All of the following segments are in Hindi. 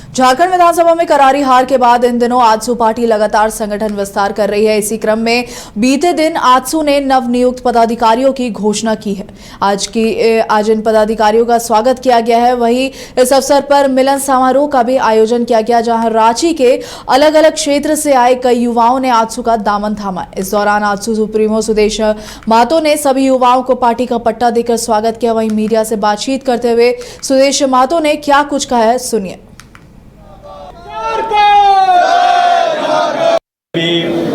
झारखंड विधानसभा में करारी हार के बाद इन दिनों आजसू पार्टी लगातार संगठन विस्तार कर रही है। इसी क्रम में बीते दिन आजसू ने नवनियुक्त पदाधिकारियों की घोषणा की है। आज इन पदाधिकारियों का स्वागत किया गया है। वहीं इस अवसर पर मिलन समारोह का भी आयोजन किया गया, जहां रांची के अलग अलग क्षेत्र से आए कई युवाओं ने आजसू का दामन थामा। इस दौरान आजसू सुप्रीमो सुदेश महतो ने सभी युवाओं को पार्टी का पट्टा देकर स्वागत किया। वहीं मीडिया से बातचीत करते हुए सुदेश महतो ने क्या कुछ कहा है, सुनिए।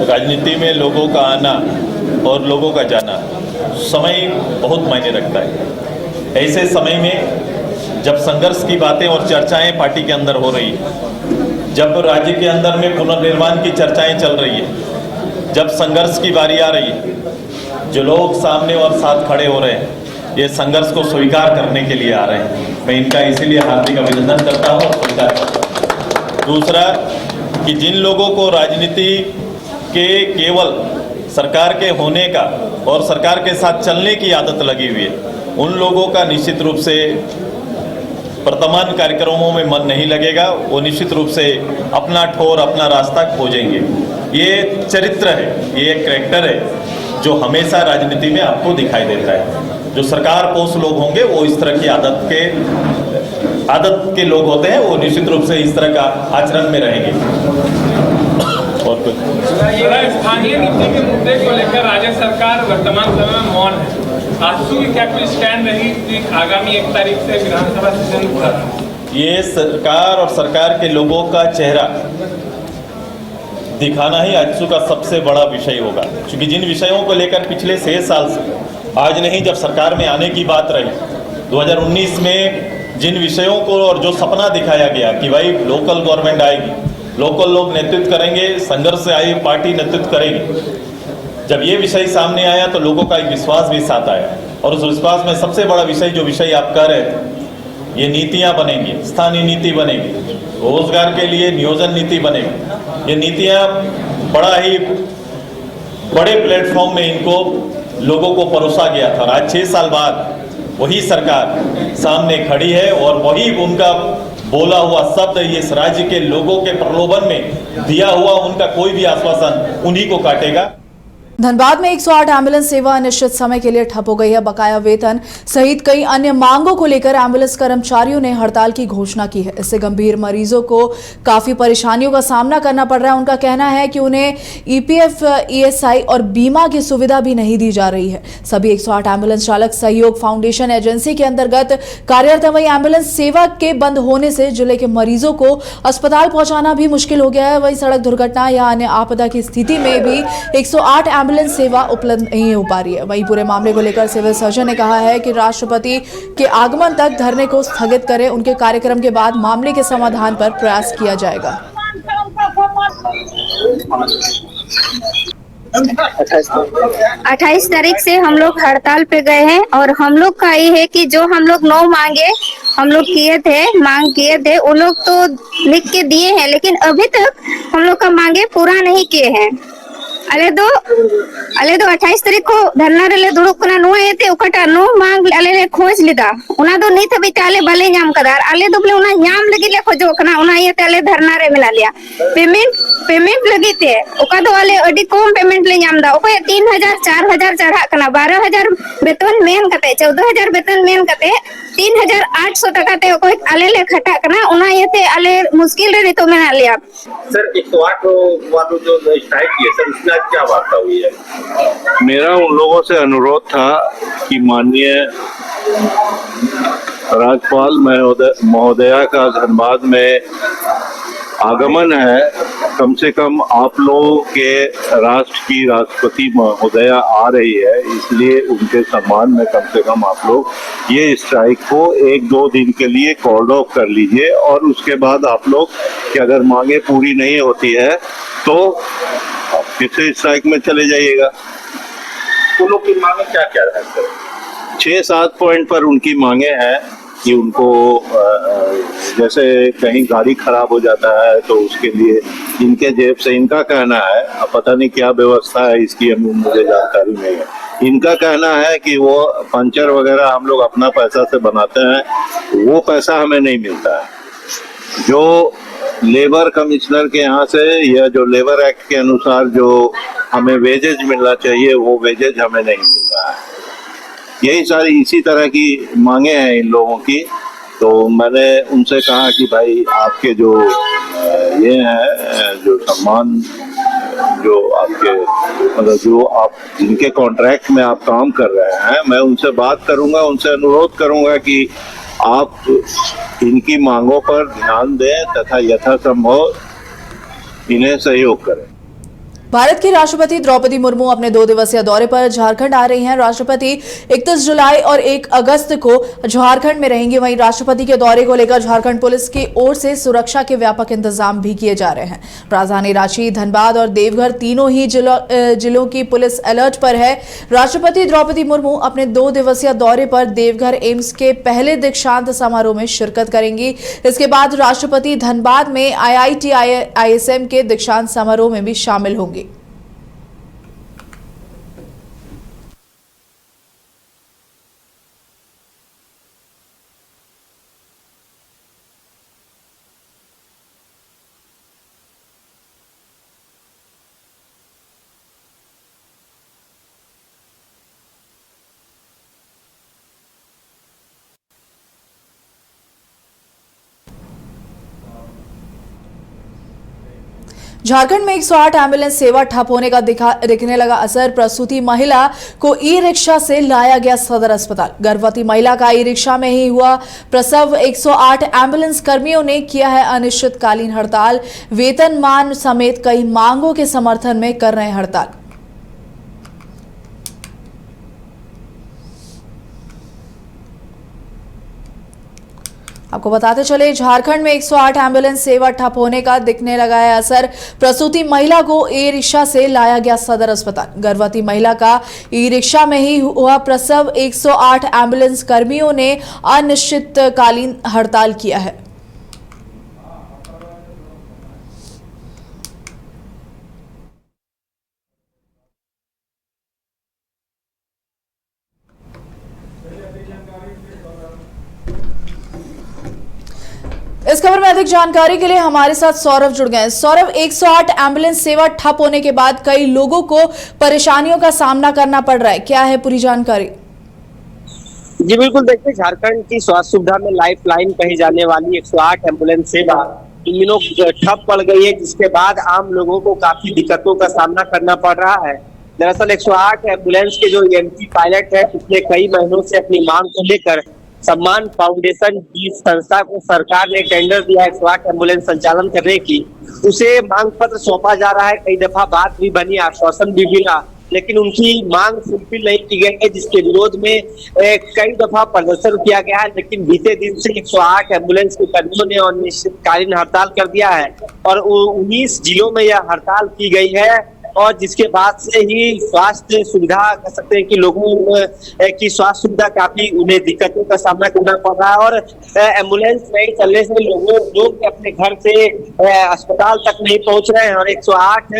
राजनीति में लोगों का आना और लोगों का जाना समय बहुत मायने रखता है। ऐसे समय में जब संघर्ष की बातें और चर्चाएं पार्टी के अंदर हो रही है, जब राज्य के अंदर में पुनर्निर्माण की चर्चाएं चल रही है, जब संघर्ष की बारी आ रही है, जो लोग सामने और साथ खड़े हो रहे हैं, ये संघर्ष को स्वीकार करने के लिए आ रहे हैं। मैं इनका इसीलिए हार्दिक अभिनंदन करता हूँ और स्वीकार करता हूँ। दूसरा कि जिन लोगों को राजनीति के केवल सरकार के होने का और सरकार के साथ चलने की आदत लगी हुई है, उन लोगों का निश्चित रूप से वर्तमान कार्यक्रमों में मन नहीं लगेगा। वो निश्चित रूप से अपना ठोर, अपना रास्ता खोजेंगे। ये चरित्र है, ये एक कैरेक्टर है जो हमेशा राजनीति में आपको दिखाई देता है। जो सरकार पोष लोग होंगे वो इस तरह की आदत के लोग होते हैं, वो निश्चित रूप से इस तरह का आचरण में रहेंगे। और कुछ स्थानीय नीति के मुद्दे को लेकर राज्य सरकार वर्तमान समय में मौन है। आजसू की क्या कोई स्टैंड रही आगामी 1 तारीख से विधानसभा सेशन होगा? ये सरकार और सरकार के लोगों का चेहरा दिखाना ही आजसू का सबसे बड़ा विषय होगा, क्योंकि जिन विषयों को लेकर पिछले 6 साल से, आज नहीं जब सरकार में आने की बात रही, 2019 में जिन विषयों को और जो सपना दिखाया गया कि भाई लोकल गवर्नमेंट आएगी, लोकल लोग नेतृत्व करेंगे, संघर्ष से आई पार्टी नेतृत्व करेगी, जब ये विषय सामने आया तो लोगों का एक विश्वास भी साथ आया। और उस विश्वास में सबसे बड़ा विषय, जो विषय आप कह रहे थे, ये नीतियाँ बनेंगी, स्थानीय नीति बनेगी, रोजगार के लिए नियोजन नीति बनेगी। ये नीतियाँ बड़ा ही बड़े प्लेटफॉर्म में इनको लोगों को परोसा गया था। आज 6 साल बाद वही सरकार सामने खड़ी है और वही उनका बोला हुआ शब्द इस राज्य के लोगों के प्रलोभन में दिया हुआ उनका कोई भी आश्वासन उन्हीं को काटेगा। धनबाद में 108 एम्बुलेंस सेवा अनिश्चित समय के लिए ठप हो गई है। बकाया वेतन सहित कई अन्य मांगों को लेकर एम्बुलेंस कर्मचारियों ने हड़ताल की घोषणा की है। इससे गंभीर मरीजों को काफी परेशानियों का सामना करना पड़ रहा है। उनका कहना है कि उन्हें ईपीएफ, ईएसआई और बीमा की सुविधा भी नहीं दी जा रही है। सभी 108 एम्बुलेंस चालक सहयोग फाउंडेशन एजेंसी के अंतर्गत कार्यरत है। वहीं एम्बुलेंस सेवा के बंद होने से जिले के मरीजों को अस्पताल पहुंचाना भी मुश्किल हो गया है। वहीं सड़क दुर्घटना या अन्य आपदा की स्थिति में भी 108 एम्बुलेंस सेवा उपलब्ध नहीं हो पा रही है। वहीं पूरे मामले को लेकर सिविल सर्जन ने कहा है कि राष्ट्रपति के आगमन तक धरने को स्थगित करें। उनके कार्यक्रम के बाद मामले के समाधान पर प्रयास किया जाएगा। 28 तारीख से हम लोग हड़ताल पे गए हैं और हम लोग का ये है कि जो हम लोग 9 मांगे हम लोग मांग किए थे, वो लोग तो लिख के दिए हैं, लेकिन अभी तक हम लोग का मांगे पूरा नहीं किए हैं। अले दो 28 तारीख को धरना रे दुड़ुब कना नो एते ओकटा नो मांग अले खोज लिदा उना दो नित हबी ताले बाले नाम कदार अले दो बोले उना नाम लगी ले खोजो कना उना ये ताले धरना रे मिला लिया पेमेंट लगी थे ओका दो अले अडी कम पेमेंट ले नाम दा ओको 3000 4000 चढ़ा कना 12000 वेतन मेन कते 14000 वेतन मेन कते 3800 टका ते ओको अले ले खटा कना उना येते अले मुश्किल रे तो मेना लिया। सर 108 वालों जो स्ट्राइक किए सर, उसमें आज क्या वार्ता हुई है? मेरा उन लोगों से अनुरोध था कि माननीय राज्यपाल महोदया का धनबाद में आगमन है, कम से कम आप लोगों के राष्ट्र की राष्ट्रपति महोदया आ रही है, इसलिए उनके सम्मान में कम से कम आप लोग ये स्ट्राइक को 1-2 दिन के लिए कॉल्ड ऑफ कर लीजिए। और उसके बाद आप लोग कि अगर मांगे पूरी नहीं होती है तो फिर से स्ट्राइक में चले जाइएगा। उन लोग की मांगे क्या क्या है सर? 6-7 पॉइंट पर उनकी मांगे हैं कि उनको जैसे कहीं गाड़ी खराब हो जाता है तो उसके लिए इनके जेब से, इनका कहना है, अब पता नहीं क्या व्यवस्था है इसकी, मुझे जानकारी नहीं है। इनका कहना है कि वो पंचर वगैरह हम लोग अपना पैसा से बनाते हैं, वो पैसा हमें नहीं मिलता है। जो लेबर कमिश्नर के यहाँ से या जो लेबर एक्ट के अनुसार जो हमें वेजेज मिलना चाहिए वो वेजेज हमें नहीं मिल रहा है। यही सारी इसी तरह की मांगे हैं इन लोगों की। तो मैंने उनसे कहा कि भाई आपके जो ये है जो सम्मान जो आपके मतलब जो आप जिनके कॉन्ट्रैक्ट में आप काम कर रहे हैं, मैं उनसे बात करूंगा, उनसे अनुरोध करूंगा कि आप इनकी मांगों पर ध्यान दें तथा यथासंभव इन्हें सहयोग करें। भारत की राष्ट्रपति द्रौपदी मुर्मू अपने 2 दिवसीय दौरे पर झारखंड आ रही हैं। राष्ट्रपति 31 जुलाई और 1 अगस्त को झारखंड में रहेंगे। वहीं राष्ट्रपति के दौरे को लेकर झारखंड पुलिस की ओर से सुरक्षा के व्यापक इंतजाम भी किए जा रहे हैं। राजधानी रांची, धनबाद और देवघर तीनों ही जिलों की पुलिस अलर्ट पर है। राष्ट्रपति द्रौपदी मुर्मू अपने 2 दिवसीय दौरे पर देवघर एम्स के पहले दीक्षांत समारोह में शिरकत करेंगी। इसके बाद राष्ट्रपति धनबाद में IIT ISM के दीक्षांत समारोह में भी शामिल होंगे। झारखंड में 108 एम्बुलेंस सेवा ठप होने का दिखने लगा असर। प्रसूति महिला को ई-रिक्शा से लाया गया सदर अस्पताल। गर्भवती महिला का ई-रिक्शा में ही हुआ प्रसव। 108 एम्बुलेंस कर्मियों ने किया है अनिश्चितकालीन हड़ताल। वेतनमान समेत कई मांगों के समर्थन में कर रहे हैं हड़ताल। आपको बताते चले, झारखंड में 108 एम्बुलेंस सेवा ठप होने का दिखने लगा है असर। प्रसूति महिला को ई-रिक्शा से लाया गया सदर अस्पताल। गर्भवती महिला का ई-रिक्शा में ही हुआ प्रसव। 108 एम्बुलेंस कर्मियों ने अनिश्चितकालीन हड़ताल किया है। इस खबर में अधिक जानकारी के लिए हमारे साथ सौरभ जुड़ गए हैं। सौरभ, 108 एम्बुलेंस सेवा ठप होने के बाद कई लोगों को परेशानियों का सामना करना पड़ रहा है, क्या है पूरी जानकारी? जी बिल्कुल, देखिए झारखंड की स्वास्थ्य सुविधा में लाइफ लाइन कही जाने वाली 108 एम्बुलेंस सेवा इन दिनों ठप पड़ गई है, जिसके बाद आम लोगों को काफी दिक्कतों का सामना करना पड़ रहा है। दरअसल 108 एम्बुलेंस के जो EMT पायलट है, पिछले कई महीनों से अपनी मांग को लेकर सम्मान फाउंडेशन की संस्था को सरकार ने टेंडर दिया 108 एम्बुलेंस संचालन करने की। उसे मांग पत्र सौंपा जा रहा है। कई दफा बात भी बनी, आश्वासन भी मिला, लेकिन उनकी मांग फुलफिल नहीं की गई है, जिसके विरोध में कई दफा प्रदर्शन किया गया है। लेकिन बीते दिन से 108 एम्बुलेंस के कर्मियों ने अनिश्चितकालीन हड़ताल कर दिया है और 19 जिलों में यह हड़ताल की गई है। और जिसके बाद से ही स्वास्थ्य सुविधा कह सकते हैं कि लोगों की स्वास्थ्य सुविधा काफी उन्हें दिक्कतों का सामना करना पड़ रहा है। और एम्बुलेंस नहीं चलने से लोग अपने घर से अस्पताल तक नहीं पहुंच रहे हैं। और 108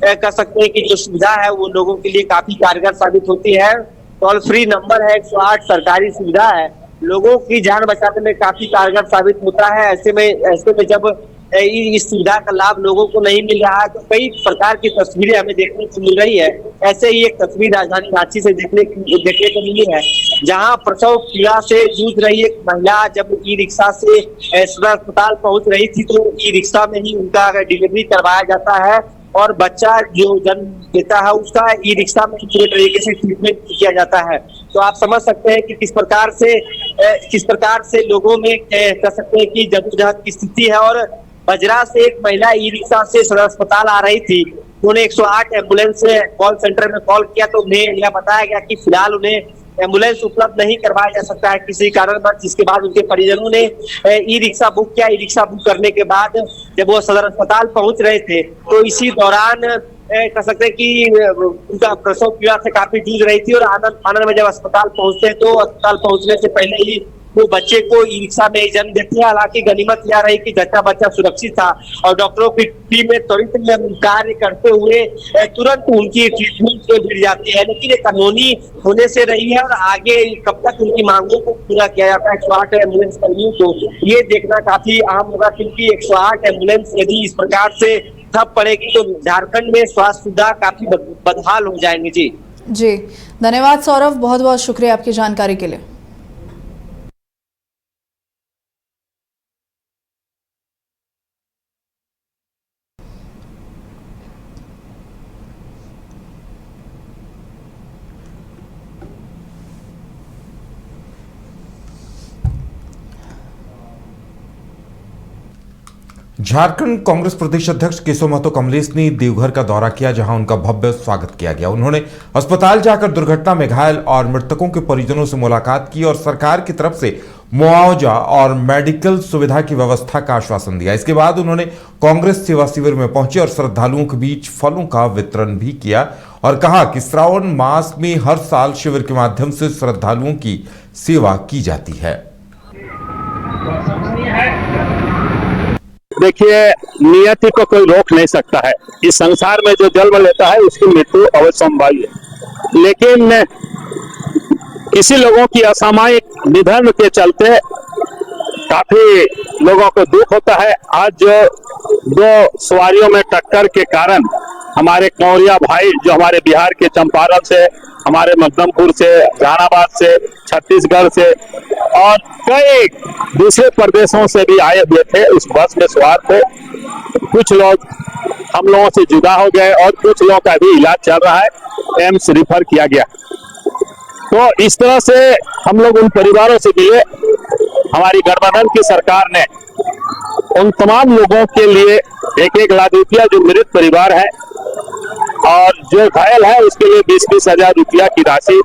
कह सकते हैं कि जो सुविधा है वो लोगों के लिए काफी कारगर साबित होती है। टोल फ्री नंबर है 108, सरकारी सुविधा है, लोगों की जान बचाने में काफी कारगर साबित होता है। ऐसे में जब इस सुविधा का लाभ लोगों को नहीं मिल रहा है तो कई प्रकार की तस्वीरें हमें देखने को मिल रही है। ऐसे ही एक तस्वीर राजधानी रांची से देखने को मिली है, जहां प्रसव पीड़ा से जूझ रही एक महिला जब ई-रिक्शा से सदर अस्पताल पहुंच रही थी तो ई-रिक्शा में ही उनका डिलीवरी करवाया जाता है और बच्चा जो जन्म देता है उसका ई-रिक्शा में पूरे तरीके से ट्रीटमेंट किया जाता है। तो आप समझ सकते हैं कि किस प्रकार से लोगों में कह सकते हैं कि जद्दोजहद की स्थिति है। और बजरा से एक महिला ई-रिक्शा से सदर अस्पताल आ रही थी, उन्होंने 108 एम्बुलेंस कॉल सेंटर में कॉल किया तो उन्हें यह बताया गया कि फिलहाल उन्हें एम्बुलेंस उपलब्ध नहीं करवाया जा सकता है किसी कारणवश। जिसके बाद उनके परिजनों ने ई-रिक्शा बुक किया। ई-रिक्शा बुक करने के बाद जब वो सदर अस्पताल पहुंच रहे थे तो इसी दौरान कह सकते हैं कि उनका प्रसव पीड़ा से काफी जूझ रही थी। और आनंद में जब अस्पताल पहुंचते हैं तो अस्पताल पहुंचने से पहले ही वो बच्चे को ई रिक्शा में जन्म देते हैं। हालांकि गनीमत यह रही कि जच्चा बच्चा सुरक्षित था और डॉक्टरों की टीम में त्वरित कार्य करते हुए तुरंत उनकी ट्रीटमेंट भिड़ जाती है। लेकिन ये कानूनी होने से रही है और आगे कब तक उनकी मांगों को पूरा किया जाता है 108 एम्बुलेंस कर्मियों को, ये देखना काफी अहम होगा। क्योंकि 108 एम्बुलेंस यदि इस प्रकार से ठप पड़ेगी तो झारखंड में स्वास्थ्य सुविधा काफी बदहाल हो जाएंगे। जी धन्यवाद सौरभ, बहुत बहुत शुक्रिया आपकी जानकारी के लिए। झारखंड कांग्रेस प्रदेश अध्यक्ष केशव महतो कमलेश ने देवघर का दौरा किया, जहां उनका भव्य स्वागत किया गया। उन्होंने अस्पताल जाकर दुर्घटना में घायल और मृतकों के परिजनों से मुलाकात की और सरकार की तरफ से मुआवजा और मेडिकल सुविधा की व्यवस्था का आश्वासन दिया। इसके बाद उन्होंने कांग्रेस सेवा शिविर में पहुंचे और श्रद्धालुओं के बीच फलों का वितरण भी किया और कहा कि श्रावण मास में हर साल शिविर के माध्यम से श्रद्धालुओं की सेवा की जाती है। देखिए, नियति को कोई रोक नहीं सकता है। इस संसार में जो जन्म लेता है उसकी मृत्यु अवश्यंभावी है। लेकिन किसी लोगों की असामयिक निधन के चलते काफी लोगों को दुख होता है। आज जो दो सवारियों में टक्कर के कारण हमारे कौरिया भाई जो हमारे बिहार के चंपारण से, हमारे मध्यमपुर से, जहानाबाद से, छत्तीसगढ़ से और कई दूसरे प्रदेशों से भी आए हुए थे, उस बस में सवार थे। कुछ लोग हम लोगों से जुदा हो गए और कुछ लोगों का भी इलाज चल रहा है, एम्स रिफर किया गया। तो इस तरह से हम लोग उन परिवारों से मिले। हमारी गठबंधन की सरकार ने उन तमाम लोगों के लिए 1-1 लाख रुपया, जो मृत परिवार है और जो घायल है उसके लिए 20-20 हजार रुपया की राशि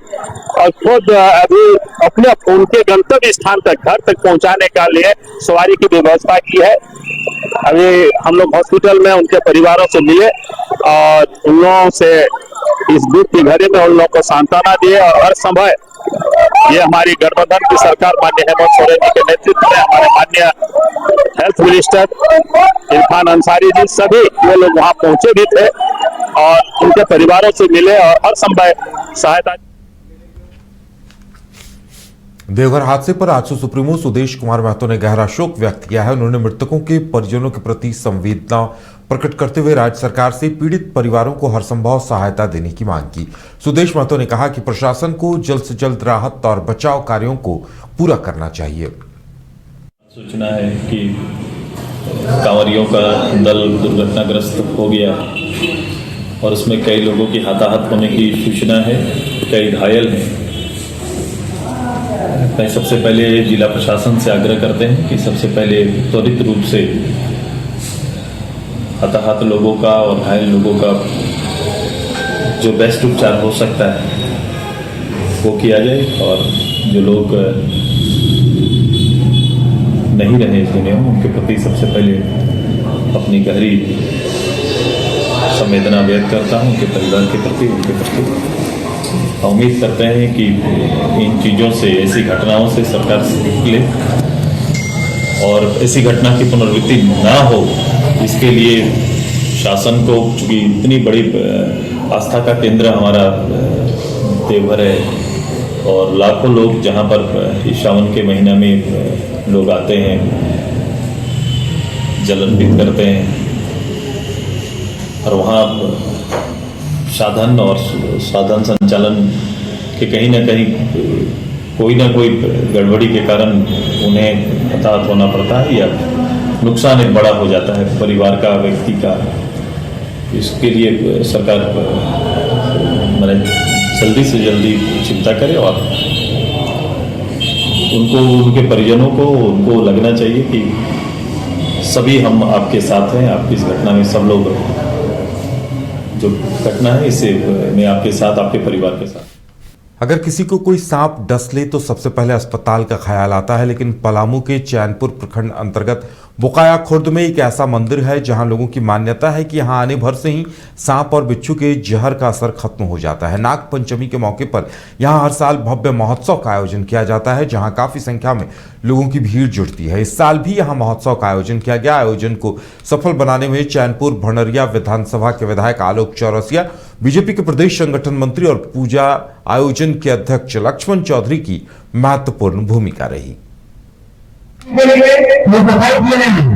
और खुद अभी अपने उनके गंतव्य स्थान तक, घर तक पहुंचाने का लिए सवारी की व्यवस्था की है। अभी हम लोग हॉस्पिटल में उनके परिवारों से मिले और उन लोगों से इस दुख की घड़ी में उन लोगों को सांत्वना दिए और हर समय ये हमारी गठबंधन की सरकार माननीय हेमंत सोरेन जी के नेतृत्व में हमारे माननीय हेल्थ मिनिस्टर इरफान अंसारी जी, सभी वो लोग वहां पहुंचे भी थे और उनके परिवारों से मिले और हर संभव सहायता। देवघर हादसे पर आजसू सुप्रीमो सुदेश कुमार महतो ने गहरा शोक व्यक्त किया है। उन्होंने मृतकों के परिजनों के प्रति संवेदना प्रकट करते हुए राज्य सरकार से पीड़ित परिवारों को हर संभव सहायता देने की मांग की। सुदेश महतो ने कहा कि प्रशासन को जल्द से जल्द राहत और बचाव कार्यों को पूरा करना चाहिए। सूचना है कि कांवरियों का दल दुर्घटनाग्रस्त हो गया और उसमें कई लोगों की हताहत होने की सूचना है, कई घायल हैं। मैं सबसे पहले जिला प्रशासन से आग्रह करते हैं कि सबसे पहले त्वरित रूप से हताहत लोगों का और घायल लोगों का जो बेस्ट उपचार हो सकता है वो किया जाए और जो लोग नहीं रहे इस दुनिया में उनके प्रति सबसे पहले अपनी गहरी संवेदना व्यक्त करता हूँ, उनके परिवार के प्रति, उनके प्रति। उम्मीद करते हैं कि इन चीज़ों से, ऐसी घटनाओं से सरकार निकले और ऐसी घटना की पुनरावृत्ति ना हो, इसके लिए शासन को, चूँकि इतनी बड़ी आस्था का केंद्र हमारा देवघर है और लाखों लोग जहाँ पर इस सावन के महीना में लोग आते हैं, जल अर्पित करते हैं और वहाँ साधन और साधन संचालन के कहीं ना कहीं कोई ना कोई गड़बड़ी के कारण उन्हें हताहत होना पड़ता है या नुकसान एक बड़ा हो जाता है परिवार का, व्यक्ति का। इसके लिए सरकार मैंने जल्दी से जल्दी चिंता करे और उनको, उनके परिजनों को, उनको लगना चाहिए कि सभी हम आपके साथ हैं, आपकी इस घटना में सब लोग, जो घटना है इससे मैं आपके साथ, आपके परिवार के साथ। अगर किसी को कोई सांप डस ले तो सबसे पहले अस्पताल का ख्याल आता है, लेकिन पलामू के चैनपुर प्रखंड अंतर्गत बोकाया खुर्द में एक ऐसा मंदिर है जहां लोगों की मान्यता है कि यहां आने भर से ही सांप और बिच्छू के जहर का असर खत्म हो जाता है। नाग पंचमी के मौके पर यहां हर साल भव्य महोत्सव का आयोजन किया जाता है, जहां काफी संख्या में लोगों की भीड़ जुटती है। इस साल भी यहां महोत्सव का आयोजन किया गया। आयोजन को सफल बनाने में चैनपुर भंडरिया विधानसभा के विधायक आलोक चौरसिया, बीजेपी के प्रदेश संगठन मंत्री और पूजा आयोजन के अध्यक्ष लक्ष्मण चौधरी की महत्वपूर्ण भूमिका रही।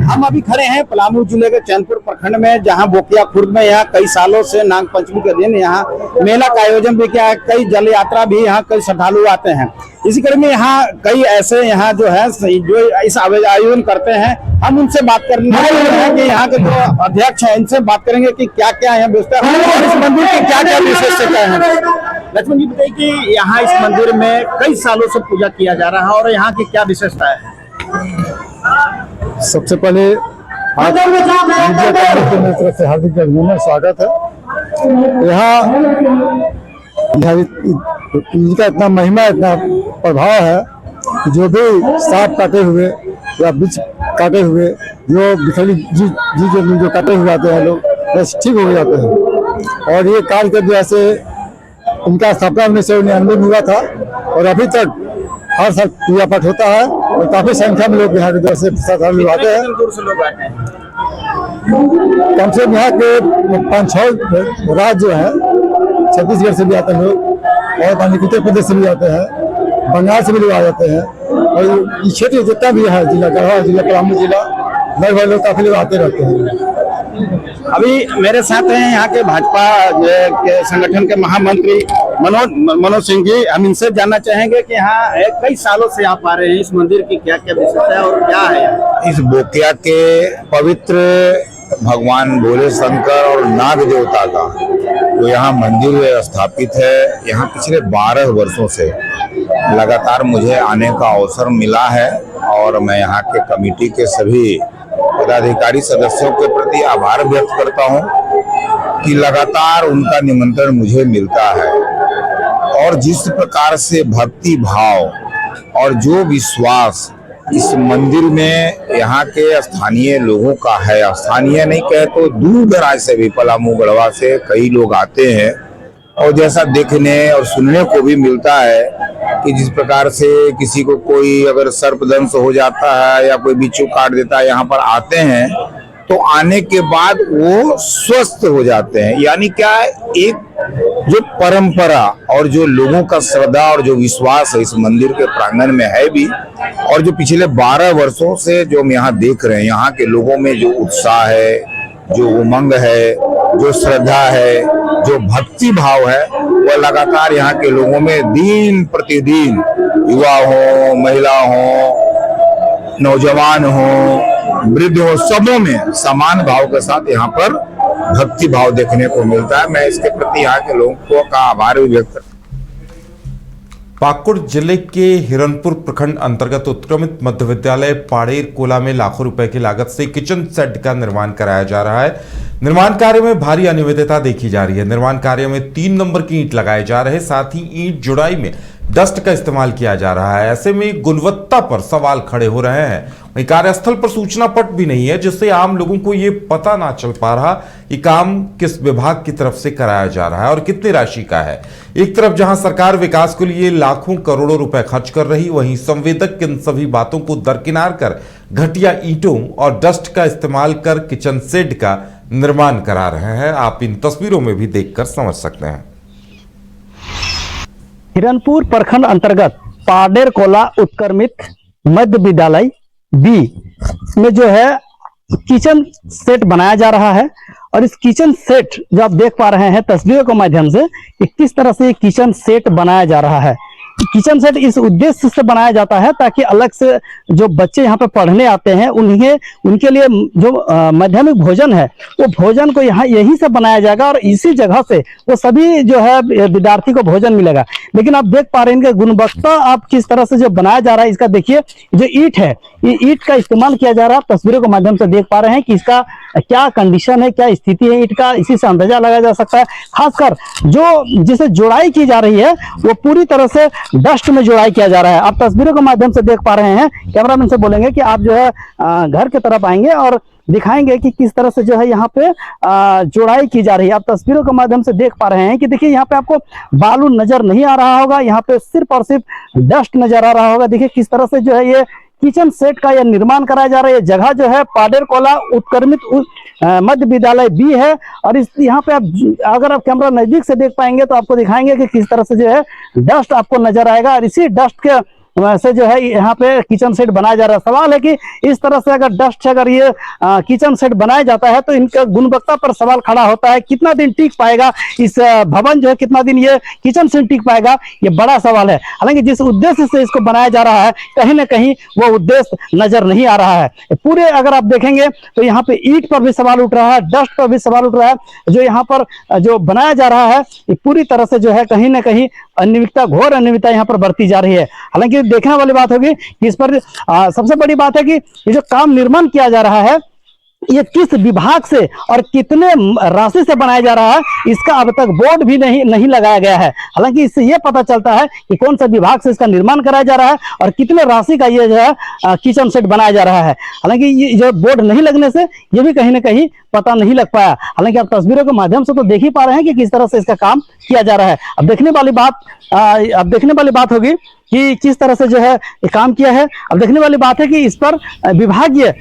हम अभी खड़े हैं पलामू जिले के चैनपुर प्रखंड में, जहां बोकिया खुर्द में यहाँ कई सालों से नाग पंचमी के दिन यहाँ मेला का आयोजन भी किया है। कई जल यात्रा भी यहाँ कई श्रद्धालु आते हैं। इसी क्रम में यहाँ कई ऐसे यहाँ जो है जो इस आयोजन करते हैं, हम उनसे बात करने कि यहाँ के जो अध्यक्ष हैं इनसे बात करेंगे कि क्या क्या है व्यवस्था और इस मंदिर की क्या क्या विशेषताएं हैं। लक्ष्मण जी बताइए कि यहाँ इस मंदिर में कई सालों से पूजा किया जा रहा है और यहाँ की क्या विशेषता है। सबसे पहले मीडिया की तरफ से हार्दिक अभिनंदन स्वागत है। यहाँ इनका इतना महिमा, इतना प्रभाव है कि जो भी सांप काटे हुए या बिछ काटे हुए, जो बिखरी जो काटे हुए आते हैं लोग, बस ठीक हो जाते हैं। और ये कार्य के वजह से इनका स्थापना 1999 में हुआ था और अभी तक हर साल पूजा पाठ होता है और काफी संख्या में लोग यहाँ के से श्रद्धालु आते हैं। कम से कम यहाँ के 5-6 राज्य जो है, छत्तीसगढ़ से भी आते हैं लोग और उत्तर प्रदेश से भी आते हैं, बंगाल से भी लोग आ जाते हैं और ये क्षेत्र जितना भी है, जिला गढ़वा जिला पलामू जिला, लगभग लोग काफी लोग आते रहते हैं। अभी मेरे साथ हैं यहाँ के भाजपा के संगठन के महामंत्री मनोज सिंह जी। हम इनसे जानना चाहेंगे कि यहाँ कई सालों से आप आ रहे हैं, इस मंदिर की क्या क्या विशेषता है और क्या है। इस बोकिया के पवित्र भगवान भोले शंकर और नाग देवता का जो यहाँ मंदिर स्थापित है, यहाँ पिछले 12 वर्षों से लगातार मुझे आने का अवसर मिला है और मैं यहाँ के कमेटी के सभी पदाधिकारी सदस्यों के प्रति आभार व्यक्त करता हूँ कि लगातार उनका निमंत्रण मुझे मिलता है और जिस प्रकार से भक्ति भाव और जो विश्वास इस मंदिर में यहाँ के स्थानीय लोगों का है, स्थानीय नहीं कहे तो दूर दराज से भी, पलामू गढ़वा से कई लोग आते हैं और जैसा देखने और सुनने को भी मिलता है कि जिस प्रकार से किसी को कोई अगर सर्पदंश हो जाता है या कोई बिच्छू काट देता है, यहाँ पर आते हैं तो आने के बाद वो स्वस्थ हो जाते हैं। यानी क्या है, एक जो परंपरा और जो लोगों का श्रद्धा और जो विश्वास है इस मंदिर के प्रांगण में है भी, और जो पिछले 12 वर्षों से जो हम यहाँ देख रहे हैं, यहाँ के लोगों में जो उत्साह है, जो उमंग है, जो श्रद्धा है, जो भक्ति भाव है, वह लगातार यहाँ के लोगों में दिन प्रतिदिन, युवा हो, महिला हो, नौजवान हो, वृद्ध हो, सबों में समान भाव के साथ यहाँ पर भक्ति भाव देखने को मिलता है। मैं इसके प्रति यहाँ के लोगों का आभार भी व्यक्त करता हूं। पाकुड़ जिले के हिरनपुर प्रखंड अंतर्गत उत्क्रमित मध्य विद्यालय पाड़ेर कोला में लाखों रुपए की लागत से किचन सेट का निर्माण कराया जा रहा है। निर्माण कार्य में भारी अनियमितता देखी जा रही है। निर्माण कार्य में 3 नंबर की ईंट लगाए जा रहे, साथ ही ईंट जुड़ाई में डस्ट का इस्तेमाल किया जा रहा है। ऐसे में गुणवत्ता पर सवाल खड़े हो रहे हैं। वहीं कार्यस्थल पर सूचना पट भी नहीं है, जिससे आम लोगों को ये पता ना चल पा रहा कि काम किस विभाग की तरफ से कराया जा रहा है और कितनी राशि का है। एक तरफ जहां सरकार विकास के लिए लाखों करोड़ों रुपए खर्च कर रही, वहीं संवेदक इन सभी बातों को दरकिनार कर घटिया ईंटों और डस्ट का इस्तेमाल कर किचन शेड का निर्माण करा रहे हैं। आप इन तस्वीरों में भी देखकर समझ सकते हैं। हिरनपुर प्रखंड अंतर्गत पाडेर कोला उत्क्रमित मध्य विद्यालय बी में जो है किचन सेट बनाया जा रहा है और इस किचन सेट जो आप देख पा रहे हैं तस्वीरों के माध्यम से कि किस तरह से किचन सेट बनाया जा रहा है। किचन सेट इस उद्देश्य से बनाया जाता है ताकि अलग से जो बच्चे यहाँ पे पढ़ने आते हैं उनके लिए जो माध्यमिक भोजन है वो भोजन को यहाँ यहीं से बनाया जाएगा और इसी जगह से वो सभी जो है विद्यार्थी को भोजन मिलेगा। लेकिन आप देख पा रहे हैं इनका गुणवत्ता आप किस तरह से जो बनाया जा रहा है। इसका देखिए जो ईंट है, ये ईंट का इस्तेमाल किया जा रहा है। तस्वीरों के माध्यम से देख पा रहे हैं कि इसका क्या कंडीशन है, क्या स्थिति है ईंट का, इसी से अंदाजा लगाया जा सकता है। खासकर जो जिसे जोड़ाई की जा रही है वो पूरी तरह से डस्ट में जोड़ाई किया जा रहा है। आप तस्वीरों के माध्यम से देख पा रहे हैं, कैमरामैन से बोलेंगे कि आप जो है घर की तरफ आएंगे और दिखाएंगे कि किस तरह से जो है यहाँ पे जोड़ाई की जा रही है। आप तस्वीरों के माध्यम से देख पा रहे हैं कि देखिए यहाँ पे आपको बालू नजर नहीं आ रहा होगा, यहाँ पे सिर्फ और सिर्फ डस्ट नजर आ रहा होगा। देखिए किस तरह से जो है ये किचन सेट का यह निर्माण कराया जा रहा है। जगह जो है पाडेर कोला उत्क्रमित मध्य विद्यालय बी है और इस यहाँ पे आप अगर आप कैमरा नजदीक से देख पाएंगे तो आपको दिखाएंगे कि किस तरह से जो है डस्ट आपको नजर आएगा और इसी डस्ट के वैसे जो है यहाँ पे किचन सेट बनाया जा रहा है। सवाल है कि इस तरह से अगर डस्ट से अगर ये किचन सेट बनाया जाता है तो इनका गुणवत्ता पर सवाल खड़ा होता है। कितना दिन टिक पाएगा इस भवन जो है, कितना दिन ये किचन सेट टिक पाएगा, ये बड़ा सवाल है। हालांकि जिस उद्देश्य से इसको बनाया जा रहा है कहीं ना कहीं वो उद्देश्य नजर नहीं आ रहा है। पूरे अगर आप देखेंगे तो यहाँ पे ईंट पर भी सवाल उठ रहा है, डस्ट पर भी सवाल उठ रहा है। जो यहाँ पर जो बनाया जा रहा है ये पूरी तरह से जो है कहीं ना कहीं अनियमितता, घोर अनियमितता यहाँ पर बरती जा रही है। हालांकि देखने वाली बात होगी कि इस पर सबसे बड़ी बात है कि ये जो काम निर्माण किया जा रहा है ये किस विभाग से और कितने राशि से बनाया जा रहा है, इसका अब तक बोर्ड भी नहीं लगाया गया है। हालांकि इससे ये पता चलता है कि कौन सा विभाग से इसका निर्माण कराया जा रहा है और कितने राशि का ये जो है किचन सेट बनाया जा रहा है। हालांकि ये जो बोर्ड नहीं लगने से ये भी कहीं ना कहीं पता नहीं लग पाया। हालांकि आप तस्वीरों के माध्यम से तो देख ही पा रहे हैं कि किस तरह से इसका काम किया जा रहा है। अब देखने वाली बात होगी कि किस तरह से जो है ये काम किया है। अब देखने वाली बात है कि इस पर विभागीय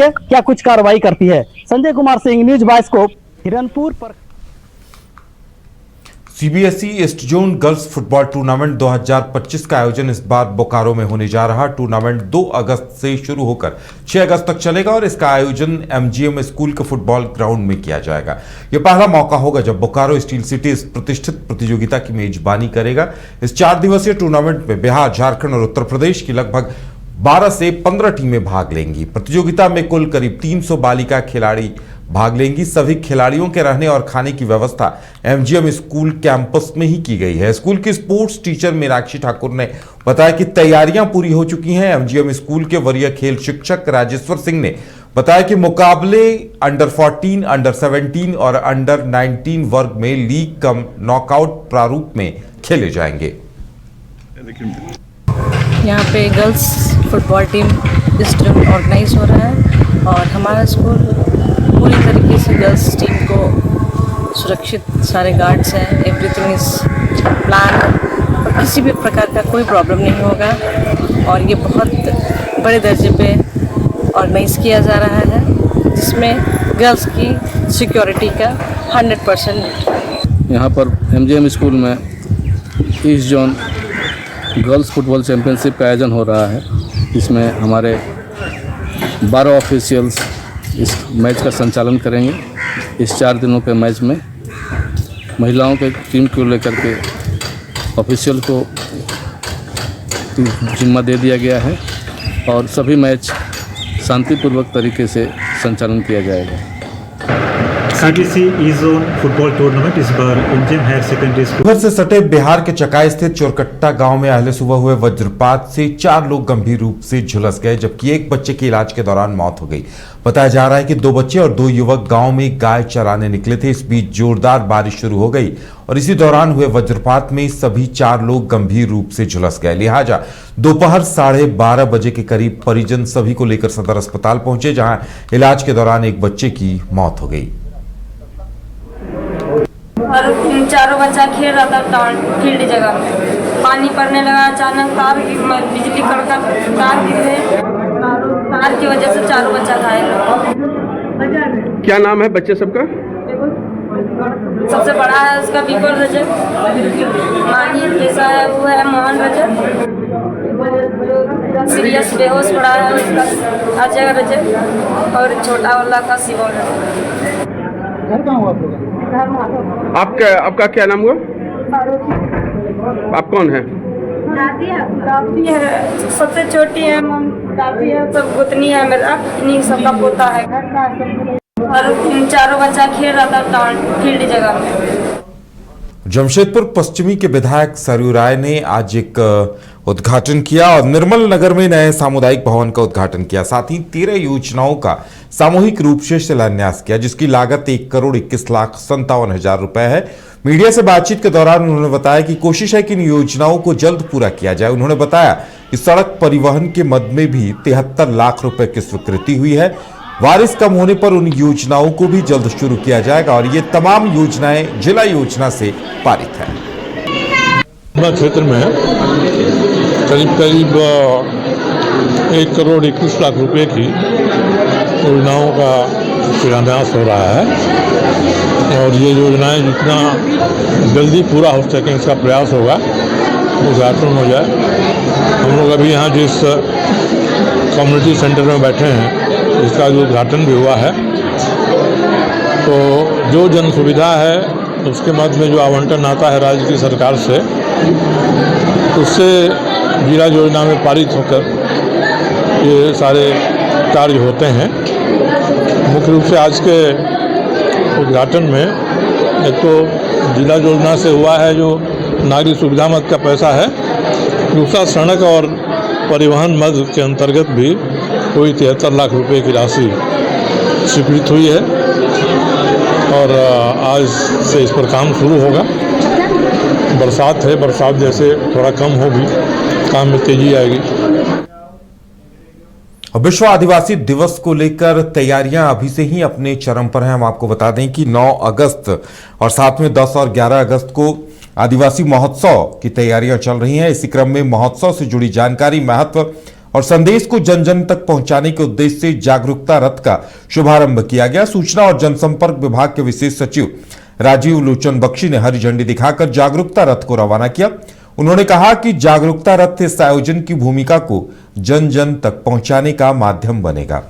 क्या कुछ कार्रवाई करती है। संजय कुमार सिंह, न्यूज बाइस्कोप, हिरनपुर पर। CBSE east zone girls football tournament 2025 का आयोजन इस बार बोकारो में होने जा रहा। टूर्नामेंट 2 अगस्त से शुरू होकर 6 अगस्त तक चलेगा और इसका आयोजन एमजीएम स्कूल के फुटबॉल ग्राउंड में किया जाएगा। यह पहला मौका होगा जब बोकारो स्टील सिटी इस प्रतिष्ठित प्रतियोगिता की मेजबानी करेगा। इस 4 दिवसीय टूर्नामेंट में बिहार, झारखंड और उत्तर प्रदेश की लगभग 12 से 15 टीमें भाग लेंगी। प्रतियोगिता में कुल करीब 300 बालिका खिलाड़ी भाग लेंगी। सभी खिलाड़ियों के रहने और खाने की व्यवस्था एमजीएम स्कूल कैंपस में ही की गई है। स्कूल की स्पोर्ट्स टीचर मीनाक्षी ठाकुर ने बताया कि तैयारियां पूरी हो चुकी हैं। एमजीएम स्कूल के वरीय खेल शिक्षक राजेश्वर सिंह ने बताया कि मुकाबले अंडर 14, अंडर 17 और अंडर 19 वर्ग में लीग कम नॉकआउट प्रारूप में खेले जाएंगे। यहाँ पे गर्ल्स फुटबॉल टीम इस टाइम ऑर्गेनाइज हो रहा है और हमारा स्कूल पूरी तरीके से गर्ल्स टीम को सुरक्षित, सारे गार्ड्स हैं, एवरीथिंग इज प्लान और किसी भी प्रकार का कोई प्रॉब्लम नहीं होगा। और ये बहुत बड़े दर्जे पे ऑर्गेनाइज किया जा रहा है जिसमें गर्ल्स की सिक्योरिटी का 100%। यहाँ पर एमजीएम स्कूल में east zone girls football championship का आयोजन हो रहा है। इसमें हमारे 12 ऑफिशियल्स इस मैच का संचालन करेंगे। इस 4 दिनों के मैच में महिलाओं के टीम को लेकर के ऑफिशियल को जिम्मा दे दिया गया है और सभी मैच शांतिपूर्वक तरीके से संचालन किया जाएगा। CBSE east zone football tournament इस बार एमजीएम हायर सेकेंडरी स्कूल उधर से सटे बिहार के चकाई स्थित चोरकट्टा गांव में अहले सुबह हुए वज्रपात से 4 लोग गंभीर रूप से झुलस गए जबकि एक बच्चे की इलाज के दौरान मौत हो गई। बताया जा रहा है कि 2 बच्चे और 2 युवक गांव में गाय चराने निकले थे। इस बीच जोरदार बारिश शुरू हो गई और इसी दौरान हुए वज्रपात में सभी 4 लोग गंभीर रूप से झुलस गए। लिहाजा दोपहर 12:30 बजे के करीब परिजन सभी को लेकर सदर अस्पताल पहुंचे जहां इलाज के दौरान एक बच्चे की मौत हो गई। और चारों बच्चा खेल रहा था फील्ड जगह में, पानी पड़ने लगा, अचानक तार बिजली कड़का तार गिरे, तार की वजह से चारों बच्चा घायल। क्या नाम है बच्चे सबका? सबसे बड़ा है उसका विपुल रजक, मानी जैसा है वो है मोहन रजक, सीरियस बेहोश पड़ा है उसका अजय रजक और छोटा वाला का शिवम रजक। आपका क्या नाम हुआ? आप कौन है? दादी है, सबसे छोटी है, दादी है, सब गोतनी है मेरा, इन्हीं सबका पोता है घर का। और चारों बच्चा खेल रहा था फील्ड जगह में। जमशेदपुर पश्चिमी के विधायक सरयू राय ने आज एक उद्घाटन किया और निर्मल नगर में नए सामुदायिक भवन का उद्घाटन किया। साथ ही 13 योजनाओं का सामूहिक रूप से शिलान्यास किया, जिसकी लागत 1,21,57,000 रुपए है। मीडिया से बातचीत के दौरान उन्होंने बताया कि कोशिश है कि इन योजनाओं को जल्द पूरा किया जाए। उन्होंने बताया कि सड़क परिवहन के मद में भी 73 लाख रुपए की स्वीकृति हुई है। बारिश कम होने पर उन योजनाओं को भी जल्द शुरू किया जाएगा और ये तमाम योजनाएं जिला योजना से पारित है। क्षेत्र में करीब 1,21,00,000 रुपए की योजनाओं का शिलान्यास हो रहा है और ये योजनाएं जितना जल्दी पूरा हो सके इसका प्रयास होगा, उद्घाटन हो जाए। हम लोग अभी यहाँ जिस कम्युनिटी सेंटर में बैठे हैं इसका जो उद्घाटन भी हुआ है, तो जो जन सुविधा है उसके मध्य में जो आवंटन आता है राज्य की सरकार से, उससे जिला योजना में पारित होकर ये सारे कार्य होते हैं। मुख्य रूप से आज के उद्घाटन में एक तो जिला योजना से हुआ है जो नागरिक सुविधा मद का पैसा है, दूसरा सड़क और परिवहन मद के अंतर्गत भी कोई 73 लाख रुपए की राशि स्वीकृत हुई है और आज से इस पर काम शुरू होगा। बरसात है, बरसात जैसे थोड़ा कम होगी काम में तेजी आएगी। विश्व आदिवासी दिवस को लेकर तैयारियां अभी से ही अपने चरम पर हैं। हम आपको बता दें कि 9 अगस्त और साथ में 10 और 11 अगस्त को आदिवासी महोत्सव की तैयारियां चल रही हैं। इसी क्रम में महोत्सव से जुड़ी जानकारी, महत्व और संदेश को जन जन तक पहुंचाने के उद्देश्य से जागरूकता रथ का शुभारंभ किया गया। सूचना और जनसंपर्क विभाग के विशेष सचिव राजीव लोचन बख्शी ने हरी झंडी दिखाकर जागरूकता रथ को रवाना किया। उन्होंने कहा कि जागरूकता रथ इस आयोजन की भूमिका को जन जन तक पहुंचाने का माध्यम बनेगा।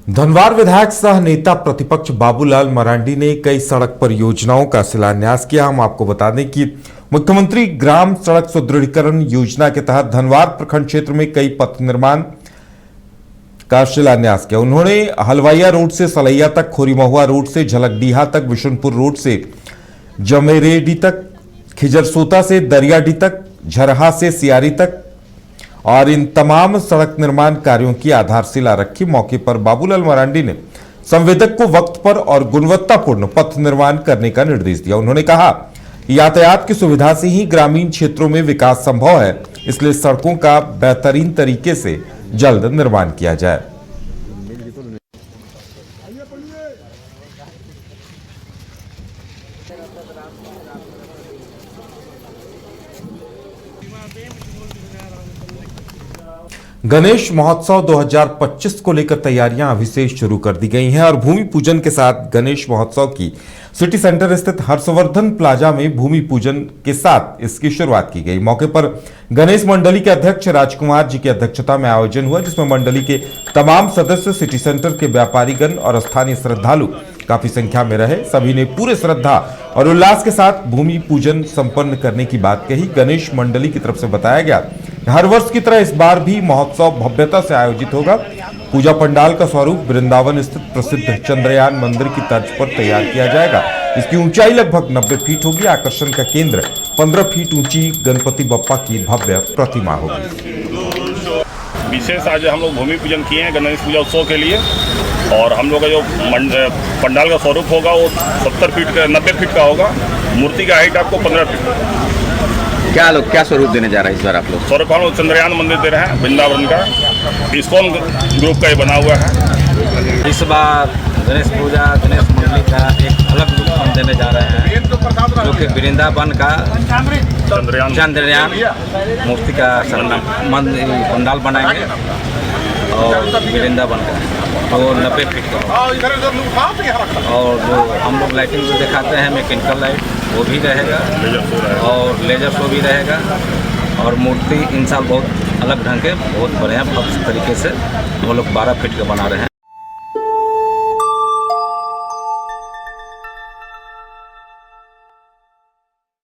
धनवार विधायक सह नेता प्रतिपक्ष बाबूलाल मरांडी ने कई सड़क परियोजनाओं का शिलान्यास किया। हम आपको बता दें कि मुख्यमंत्री ग्राम सड़क सुदृढ़ीकरण योजना के तहत धनवार प्रखंड क्षेत्र में कई पथ निर्माण का शिलान्यास किया। उन्होंने हलवाइया रोड से सलैया तक, खोरीमहुआ रोड से झलकडीहा तक, विशुनपुर रोड से जमेरेडी तक, खिजरसोता से दरियाडी तक, झरहा से सियारी तक और इन तमाम सड़क निर्माण कार्यों की आधारशिला रखी। मौके पर बाबूलाल मरांडी ने संवेदक को वक्त पर और गुणवत्तापूर्ण पथ निर्माण करने का निर्देश दिया। उन्होंने कहा यातायात की सुविधा से ही ग्रामीण क्षेत्रों में विकास संभव है, इसलिए सड़कों का बेहतरीन तरीके से जल्द निर्माण किया जाए। गणेश महोत्सव 2025 को लेकर तैयारियां अभी से शुरू कर दी गई हैं और भूमि पूजन के साथ गणेश महोत्सव की सिटी सेंटर स्थित हर्षवर्धन प्लाजा में भूमि पूजन के साथ इसकी शुरुआत की गई। मौके पर गणेश मंडली के अध्यक्ष राजकुमार जी की अध्यक्षता में आयोजन हुआ, जिसमें मंडली के तमाम सदस्य, सिटी सेंटर के व्यापारीगण और स्थानीय श्रद्धालु काफी संख्या में रहे। सभी ने पूरे श्रद्धा और उल्लास के साथ भूमि पूजन संपन्न करने की बात कही। गणेश मंडली की तरफ से बताया गया हर वर्ष की तरह इस बार भी महोत्सव भव्यता से आयोजित होगा। पूजा पंडाल का स्वरूप वृंदावन स्थित प्रसिद्ध चंद्रयान मंदिर की तर्ज पर तैयार किया जाएगा। इसकी ऊंचाई लगभग 90 फीट होगी। आकर्षण का केंद्र 15 फीट ऊंची गणपति बप्पा की भव्य प्रतिमा होगी। विशेष आज हम लोग भूमि पूजन किए हैं गणेश पूजा उत्सव के लिए और हम लोग का जो पंडाल का स्वरूप होगा वो 70 फीट का 90 फीट का होगा। मूर्ति का हाइट आपको 15 फीट। क्या स्वरूप देने जा रहे हैं इस बार आप लोग? स्वरूप हम लोग चंद्रयान मंदिर दे रहे हैं, वृंदावन का इस्कॉन ग्रुप का ये बना हुआ है। इस बार गणेश पूजा गणेश मंडली का एक अलग रूप हम देने जा रहे हैं, जो कि वृंदावन का चंद्रयान मूर्ति का पंडाल बनाएंगे और वृंदावन का तो 90 फीट का और जो हम लोग लाइटिंग भी दिखाते हैं मैकेनिकल लाइट वो भी रहेगा और लेजर शो भी रहेगा और मूर्ति इन साल बहुत अलग ढंग के बहुत बढ़िया तरीके से हम लोग 12 फीट का बना रहे हैं।